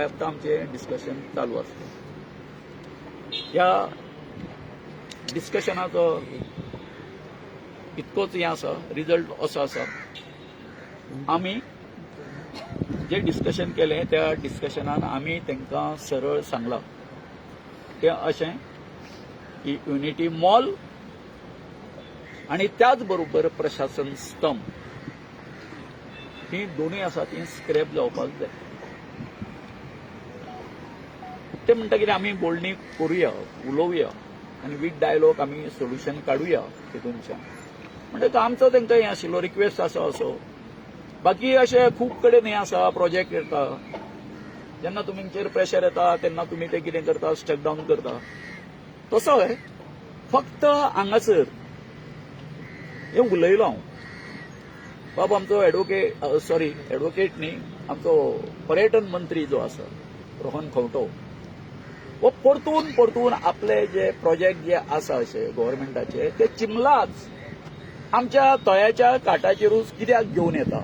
आता आमचे डिस्कशन चालू असतं. या डिस्कशनाचो इतकोच हे आसा, रिजल्ट असो आसा, आमी जे डिस्कशन केले त्या डिस्कशनान आमी तांकां सरळ सांगलां तें अशें की युनिटी मॉल आनी त्याच बरोबर प्रशासन स्तंभ ही दोनूय आसा ती स्क्रॅप जावपाक जाय. ते म्हणटा कितें आमी बोलणी करुया, उलोवया आनी वीथ डायलॉग आमी सोल्युशन काडुया तितूनच्यान. म्हणटकीर आमचो तांकां हें आशिल्लो रिक्वेस्ट आसा असो. बाकी अशे खूब कडेन हें आसा, प्रोजेक्ट येता, जेन्ना तुमचेर प्रेशर येता तेन्ना तुमी ते कितें करता, स्टक डावन करता. तसोय फक्त हांगासर हें उलयलो हांव. बाबा आमचो एडवोकेट न्ही, आमचो पर्यटन मंत्री जो आसा रोहन खंवटो, वो परतून आपले जे प्रोजेक्ट जे आसा अशे गव्हर्मेंटाचे ते चिमलाच आमच्या तळ्याच्या काठाचेरूच कित्याक घेवन येता,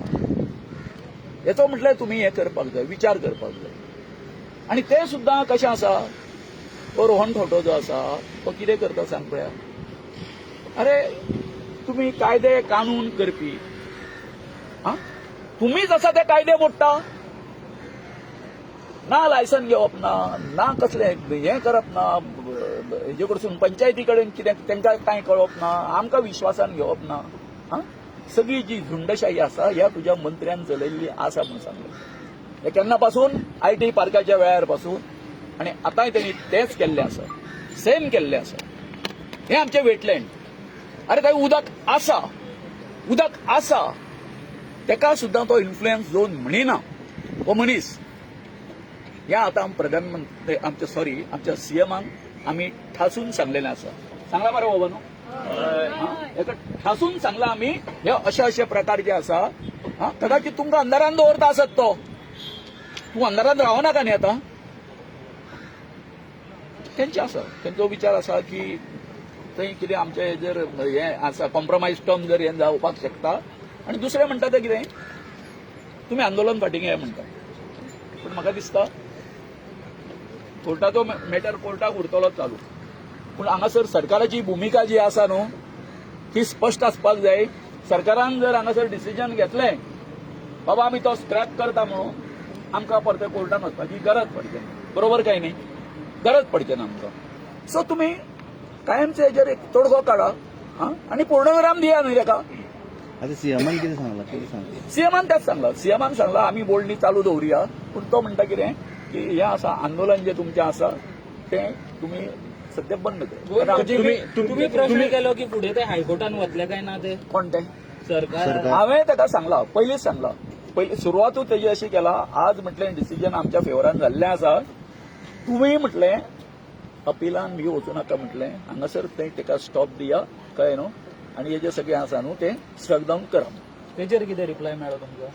हेचो म्हटल्यार तुमी हें करपाक जाय, विचार करपाक जाय. आनी ते सुद्दां कशें आसा, तो रोहन खंवटो जो आसा तो कितें करता सांग पळया. अरे तुमी कायदे कानून करपी, तुमीच आसा ते कायदे मोडटा. ना लायसन घेवप ना कसले हें करप ना, हेजे कडसून पंचायती कडेन कितें तांकां कांय कळप ना, आमकां विश्वासान घेवप ना. सगळी जी झुंडशाही आसा ह्या तुज्या मंत्र्यान चलयल्ली आसा म्हूण सांगलें. हे केन्ना पासून IT पार्काच्या वेळार पासून आनी आतांय तेणी तेंच केल्लें आसा, सेम केल्लें आसा. हें आमचें वेटलँड. अरे थंय उदक आसा तेका सुद्दां तो इन्फ्लुएन्स जोन म्हणिना हो मनीस. हें आतां प्रधानमंत्री आमच्या CMाक आमी ठासून सांगलेलें आसा. सांगला मरे बाबा न्हू, हेका ठासून सांगला आमी हे अशे प्रकार जे आसा. कदाचित तुमकां अंधारान दवरता आसत तो, तूं अंधारान रावनाका न्ही आतां. तेंचे आसा, तेंचो विचार आसा की थंय कितें आमचे जर हें आसा कॉम्प्रोमायज टर्म जर हें जावपाक शकता. आनी दुसरें म्हणटा तें कितें, तुमी आंदोलन फाटीं घे म्हणटा. पूण म्हाका दिसता कोर्टाचो मॅटर कोर्टाक उरतलो चालू. पूण हांगासर सरकाराची भुमिका जी आसा न्हू ती स्पश्ट आसपाक जाय. सरकारान जर हांगासर डिसिजन घेतलें बाबा आमी तो स्क्रॅप करता म्हणून, आमकां परते कोर्टान वचपाची गरज पडचे ना. बरोबर काय न्ही, गरज पडचे ना आमकां. सो तुमी कायमचे हेजेर एक तोडगो काडा आनी पूर्णविराम दिया न्ही ताका. आता सीएमान कितें सांगलां? सीएमान तेच सांगला. सीएमान सांगला आमी बोलणी चालू दवरुया. पूण तो म्हणटा कितें की हें आसा आंदोलन जे तुमचें आसा तें तुमी सद्या बंद कर. तुम्ही प्रश्न केलो की फुडें ते हायकोर्टान वतले काय ना ते कोण तें सरकार? हांवें ताका सांगला, पयलींच सांगला. पयलीं सुरवातूच तेजी अशी केला. आज म्हटलें डिसिजन आमच्या फेवरान जाल्लें आसा. तुमी म्हटलें अपिलान बी वचूं नाका म्हटलें. हांगासर थंय ताका स्टॉप दिया, कळ्ळें न्हू. आनी हे जे सगळें आसा न्हू तें स्ट्रक डावन करा. तेजेर कितें रिप्लाय मेळ्ळो तुमकां?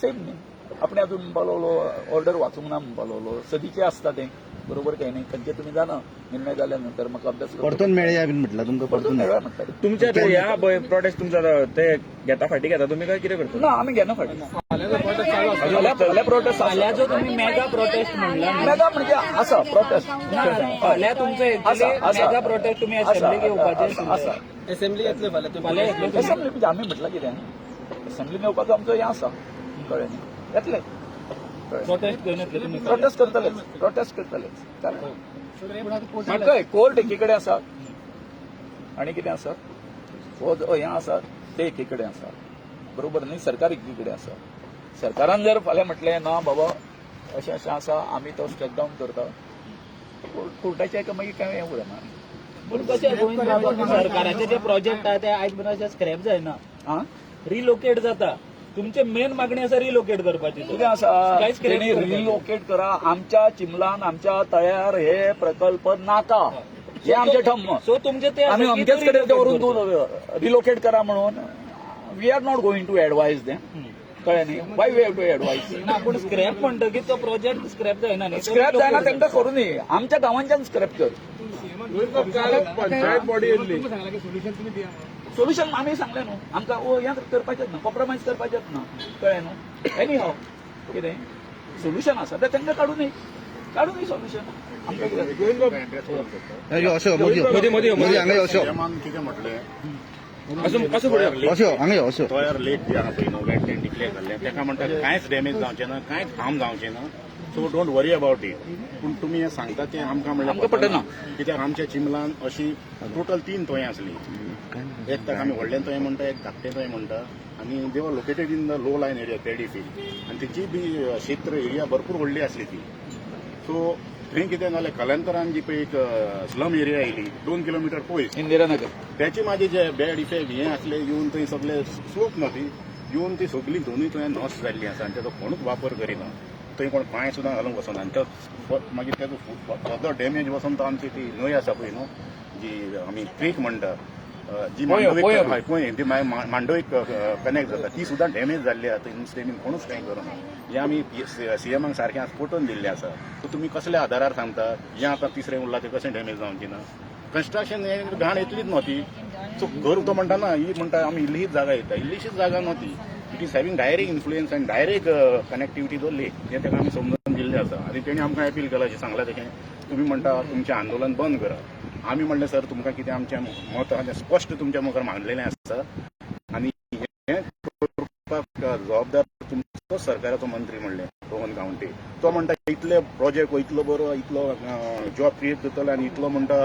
सेम न्ही. आपणे अजून म्हणपालो ऑर्डर वाचूंक ना म्हणपालो. सदीचें आसता तें, बरोबर काय न्ही. खंयचे तुमी जाणा निर्णय जाल्या नंतर म्हाका अभ्यास परतून मेळया बीन म्हटलं तुमकां. परतून मेळ्या म्हणटा. तुमच्या ते ह्या प्रोटेस्ट तुमचा ते घेता फाटी घेता तुम्ही काय कितें करता? ना आमी घेना फाटीं. फाल्यां प्रोटेस्ट फाल्यां जो तुम्ही मेगा प्रोटेस्ट म्हणला न्ही, मेगा म्हणजे आसा प्रोटेस्ट. फाल्यां तुमचो एक्चुअली मेगा प्रोटेस्ट तुम्ही असेंब्लीक येवपाचे आसा. असेंब्ली येतले फाल्यां येतले असेंब्ली म्हणजे आमी म्हटलं कितें असेंब्लीन येवपाचो आमचो हें आसा, कळ्ळें न्ही. येतले प्रोटेस्ट घेवन येतले तुमी. प्रोटेस्ट करतलेच. कळ्ळें. कोर्ट एकीकडे आसा आनी कितें आसा हो जो हें आसा ते एकीकडे आसा, बरोबर न्ही. सरकार एकीकडे आसा. सरकारान जर फाल्यां म्हटलें ना बाबा अशें आसा आमी तो स्टक डावन करता, कोर्टाचें हाका मागीर कांय हें उरना. पूण कशें सरकाराचे जे प्रोजेक्ट आहा ते आयज मेरेन स्क्रॅप जायना, रिलोकेट जाता. तुमचे मेन मागणी आसा रिलोकेट करपाची. कितें आसा तेणी रिलोकेट करा. आमच्या चिमलान आमच्या तळ्यार हे प्रकल्प नाका, हे आमचें ठम्म. सो तुमचे ते आमी अमकेच कडेन दवरून तूं रिलोकेट करा म्हणून we are not going to advise them, कळ्ळें न्ही. Why we have to advise. ना पूण स्क्रॅप म्हणटकीर तो प्रोजेक्ट स्क्रॅप जायना न्ही. स्क्रॅप जायना तांकां करूं न्ही. आमच्या गांवांच्यान स्क्रॅप कर. पंचायत बॉडी येयल्ली. सोल्युशन आमी सांगलें न्हू. आमकां हें करपाचेंच ना, कॉम्प्रोमायज करपाचेंच ना, कळ्ळें न्हू. एनी हाव कितें सोल्युशन आसा ते तांकां काडूनय सोल्युशन आमकां कितें अशो मोदी हांगा अशो सीएमान कितें म्हटलें कसं फुडें अशो हांगा अशो तयार लेक जे आहा पळय न्हू वेटलँड डिक्लेअर जाल्लें तेका म्हणटा कांयच डॅमेज जावचें ना कांयच हार्म जावचें ना so don't worry about it पूण तुमी हें सांगता तें आमकां आमकां पटना. कित्याक आमच्या चिमलान अशी टोटल 3 तोंय आसलीं एक ताका आमी व्हडलें तोंय म्हणटा एक धाकटें तोंय म्हणटा आनी they were located in the low lying area paddy field आनी तेची बी क्षेत्र एरिया भरपूर व्हडली आसली ती सो थंय कितें जालें कालांतरान जी पळय एक स्लम एरिया आयली 2 किलोमिटर पयस इंदिरानगर त्याची माझे जे बॅड इफेक्ट हे असले येवन थंय सगळे स्लोप ना ती येवन ती सगळी दोनूय थंय नॉस जाल्ली आसा आनी तेजो कोणूच वापर करिना थंय कोण पांय सुद्दां घालूंक वचना आनी तो मागीर तेजो फर्दर डॅमेज वचोन तो आमची ती न्हंय आसा पळय न्हू जी आमी क्रीक म्हणटा जी मांडोळी ती मांडोळीक कनेक्ट जाता ती सुद्दां डॅमेज जाल्ली आसा थंय नुस्तें बीन कोणूच कांय करना हें आमी सीएमाक सारकें पटोवन दिल्लें आसा सो तुमी कसल्या आदारार सांगता जें आतां तिसरें उरलां तें कशें डॅमेज जावचें ना कन्स्ट्रक्शन हें घाण येतलीच न्हू ती सो घर तो म्हणटा ना ही म्हणटा आमी इल्लीच जागा येता इल्लीशीच जागा न्हू ती it is having direct influence आनी डायरेक्ट कनेक्टिविटी दवरली हें ताका आमी समजून दिल्लें आसा आनी तेणी आमकां अपील केलां अशें सांगलां तें तुमी म्हणटा तुमचें आंदोलन बंद करा आमी म्हणलें सर तुमकां कितें आमचें मत आहा तें स्पश्ट तुमच्या मुखार मांडलेलें आसा आनी हें करपाक जबाबदार तुमचो सरकाराचो मंत्री म्हणलें रोहन गांवटे तो म्हणटा इतले प्रोजेक्ट इतलो बरो इतलो जॉब क्रिएट जातलो आनी इतलो म्हणटा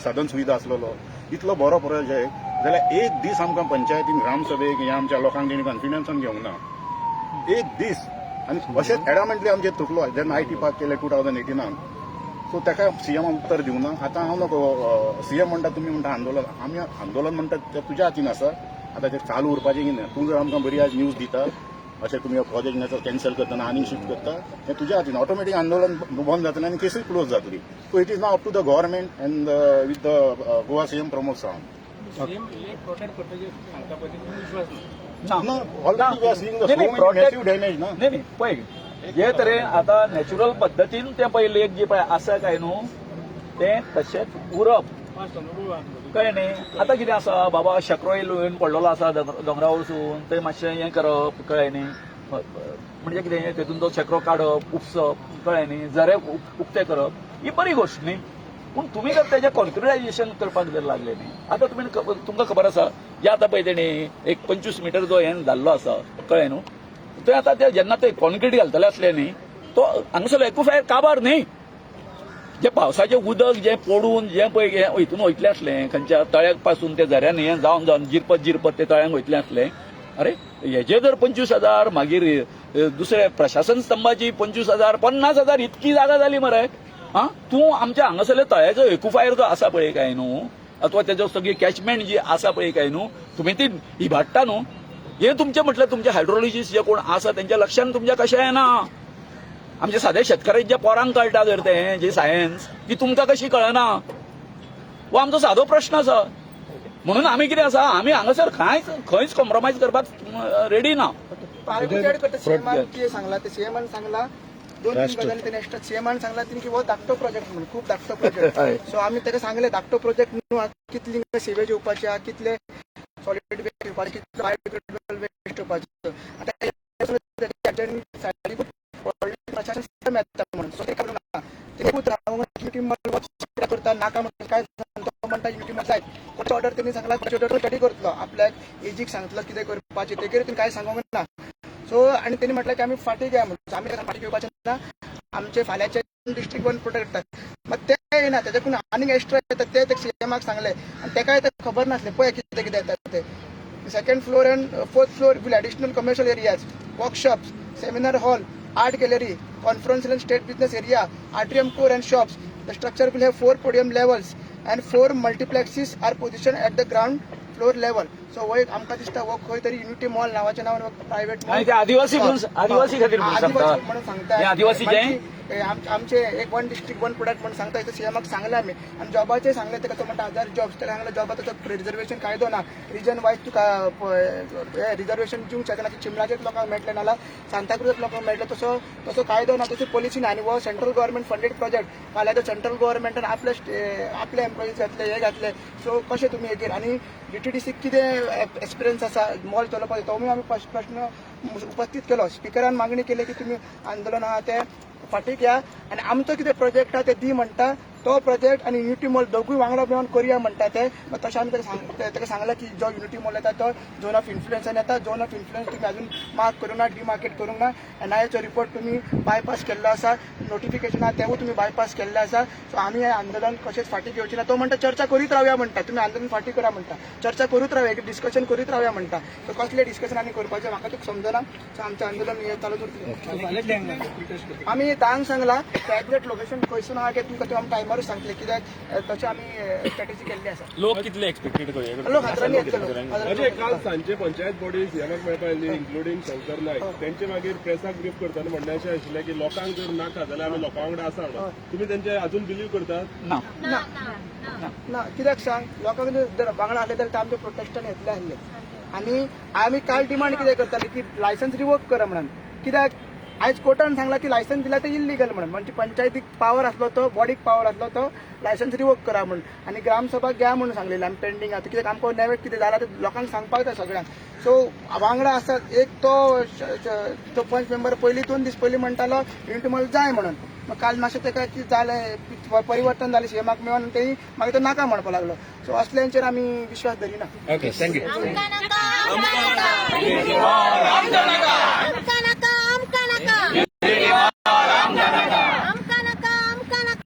साधन सुविधा आसलेलो इतलो बरो प्रोजेक्ट जाल्यार एक दीस आमकां पंचायतीन ग्रामसभेक ह्या आमच्या लोकांक तेणी कॉन्फिडन्सान घेवंक ना एक दीस आनी अशेंच एडामेंटली आमचेर थुकलो जेन्ना IT पास केलें 2018 सो ताका सीएमान उत्तर दिवं ना आतां हांव नको सीएम म्हणटा तुमी म्हणटा आंदोलन आमी आंदोलन म्हणटा तें तुज्या हातीन आसा आतां तें चालू उरपाचें कितें तूं जर आमकां बरी आज न्यूज दिता अशें तुमी प्रोजेक्ट कॅन्सल करतना आनीक शिफ्ट करता हें तुज्या हातीन ऑटोमॅटीक आंदोलन बंद जातलें आनी केसूय क्लोज जातली so it is now up to the government and with the Goa CM Pramod Sawant already we are seeing the massive damage ना नाही पळय जे तरेन आतां नॅचरल पद्दतीन तें पळय लेक जी पळय आसा काय न्हू तें तशेंच उरप कळ्ळें न्ही आतां कितें आसा बाबा शेकरो येवन पडलेलो आसा दोंगरा वचून थंय मातशें हें करप कळ्ळें न्ही म्हणजे कितें तेतून तो शेकरो काडप उपसप कळ्ळें न्ही झरे उक्ते करप ही बरी गोश्ट न्ही पूण तुमी जर तेजें कॉन्क्रिटायजेशन करपाक जर लागले न्ही आतां तुमकां खबर आसा जे आतां पळय तेणी एक 25 मिटर जो हें जाल्लो आसा कळ्ळें न्हू थंय आतां ते जेन्ना ते कॉन्क्रीट घालतले असले न्ही तो हांगासरलो एक्वाफायर काबार न्ही जे पावसाचें उदक जें पडून जें पळय हितून वयतलें असलें खंयच्या तळ्याक पासून ते झऱ्यांनी हें जावन जिरपत ते तळ्यांक वयतलें असलें अरे हेजे जर 25,000 मागीर दुसरे प्रशासन स्तंभाची 25,000 50,000 इतकी जागा जाली मरे आं तूं आमच्या हांगासरले तळ्याचो एक्वाफायर जो आसा पळय काय न्हू अथवा तेजो सगळी कॅचमेंट जी आसा पळय काय न्हू तुमी ती इबाडटा न्हू हे तुमचें म्हटल्यार तुमचे हायड्रोलॉजिस्ट जे कोण आसा तेंच्या लक्षान तुमच्या कशें येना आमच्या साद्या शेतकारांच्या जे पोरांक कळटा जर तें जे सायन्स ती तुमकां कशी कळना हो आमचो सादो प्रश्न आसा म्हणून आमी कितें आसा आमी हांगासर खंयच कॉम्प्रोमायज करपाक रेडी ना सीएमान कितें सांगला ते सीएमान सांगला 2-3 गजाली तेणे एक्स्ट्रा सीएमान सांगला तेणी की हो धाकटो प्रोजेक्ट म्हणून खूप धाकटो प्रोजेक्ट सो आमी ताका सांगले धाकटो प्रोजेक्ट न्हू कितली सेवेज येवपाची आहा कितले सॉलिड वेस्ट येवपाचे कितले बायोडिग्रेडेबल वेस्ट येवपाचे प्रशासन सिस्टम येता म्हणून सो ते करना ते खूब युनिटी करता नाका म्हणून काय तो म्हणटा युनिटी जाय कोर्ट ऑर्डर तेणी सांगला कोर्ट ऑर्डर स्टडी करतलो आपल्याक एजीक सांगतलो कितें करपाचें तेजेर तेणी काय सांगूंक ना सो आनी तेणी म्हटलें की आमी फाटी घ्या म्हणून आमी ताका फाटी घेवपाचें ना आमचे फाल्यांचे डिस्ट्रिक्ट वन प्रोटेक्ट करतात मग ते येना तेच्याकून आनीक एक्स्ट्रा येतात ते सीएमाक सांगले आनी तेकाय ते खबर नासलें पळय कितें कितें येतात ते second floor end fourth floor will additional commercial areas workshops seminar hall art gallery, conference and state business area, atrium core and shops. The structure will have 4 podium levels and 4 multiplexes are positioned at the ground floor level. So वो एक आमकां दिसता वो खंय तरी unity mall नावाच्या नावान private आणि ते आदिवासी खातीर म्हणून सांगता आदिवासी जे आमचे एक वन डिस्ट्रिक्ट वन प्रोडक्ट म्हणून सांगता इथं सीएमाक सांगले आमी आणि जॉबाचे सांगले ते तो म्हणटा 1000 जॉब्स त्याला सांगले जॉबाचो रिझर्वेशन कायदो ना रिजन वायज तुका रिझर्वेशन दिवंक शकना की चिमलाचेच लोकांक मेळटले नाल्यार सांताक्रुजात लोकांक मेळटले तसो कायदो ना तशी पॉलिसी ना आणि वो सेंट्रल गव्हर्मेंट फंडेड प्रोजेक्ट फाल्यां सेंट्रल गव्हर्मेंटान आपले एम्प्लॉईज घातले हे घातले सो कशें तुमी हेजेर आणि DTDC कितें एक्सपिरियन्स आसा मॉल चलोवपाचो तो आमी प्रश्न उपस्थित केलो. स्पिकरान मागणी केली की तुम्ही आंदोलन आहा ते फाटीक या आणि आमचो कितें प्रोजेक्ट आहा ते दी म्हणटा तो प्रोजेक्ट आणि युनिटी मॉल दोगूय वांगडा मेळून करुया म्हणटा ते. तशें आमी ताका सांगला की जो युनिटी मॉल येता तो झोन ऑफ इन्फ्लुएन्सान येता. झोन ऑफ इन्फ्लुएन्स तुम्ही अजून मार्क करूंक ना, डिमार्केट करूंक ना. एनआयएचो रिपोर्ट तुम्ही बायपास केल्लो आसा, नोटिफिकेशन आहा तेवूय तुम्ही बायपास केल्ले आसा. सो आमी हें आंदोलन कशेंच फाटीक घेवचें ना. तो म्हणटा चर्चा करीत रावया म्हणटा, तुम्ही आंदोलन फाटीक करा म्हणटा, चर्चा करूच रावया, डिस्कशन करीत रावया म्हणटा. सो कसले डिस्कशन आनी करपाचें म्हाका तुका समजना. सो आमचें आंदोलन हें चालूच उरतलें. आमी धांक सांगला एक्झॅक्ट लोकेशन खंयसून आहा तें तुमकां आमी टायमारूच सांगतले, कित्याक तशें आमी स्ट्रॅटेजी केल्ली आसा. लोक कितले एक्सपेक्टेड लोक हातरांनी येतलो. म्हणजे काल सांजे पंचायत बॉडीज ह्यांक मेळपा आयिल्ली इन्क्लुडींग शंकर नायक, तेंचे मागीर प्रेसाक ब्रीफ करतना म्हणणे अशें आशिल्लें की लोकांक जर नाका जाल्यार आमी लोकां वांगडा आसा म्हणून. तुम्ही तेंचे अजून बिलीव करतात? ना ना कित्याक सांग, लोकांक जर वांगडा आसले जाल्यार ते आमचे प्रोटेस्टान येतले आसले. आनी आमी काल डिमांड कितें करताले की लायसन्स रिवोक करा म्हणून. कित्याक आयज कोर्टान सांगला की लायसन्स दिला ते इल्लिगल म्हणून. म्हणजे पंचायतीक पावर आसलो तो, बॉडीक पावर आसलो तो लायसन्स रिवोक करा म्हणून. आनी ग्रामसभा घ्या म्हणून सांगलेलें आमी पेंडींग आसा. कित्याक आमकां नॅवेट कितें जाला ते लोकांक सांगपाक जाय सगळ्यांक. सो वांगडा आसात. एक तो पंच मेंबर पयलीं 2 दीस पयलीं म्हणटालो युनिटी मॉल जाय म्हणून. मग काल मातशें तेका कितें जालें, परिवर्तन जालें सीएमाक मेळोन तेय मागीर तो नाका म्हणपाक लागलो. सो असल्यांचेर आमी विश्वास धरिना. Okay, thank you. आमकां नाका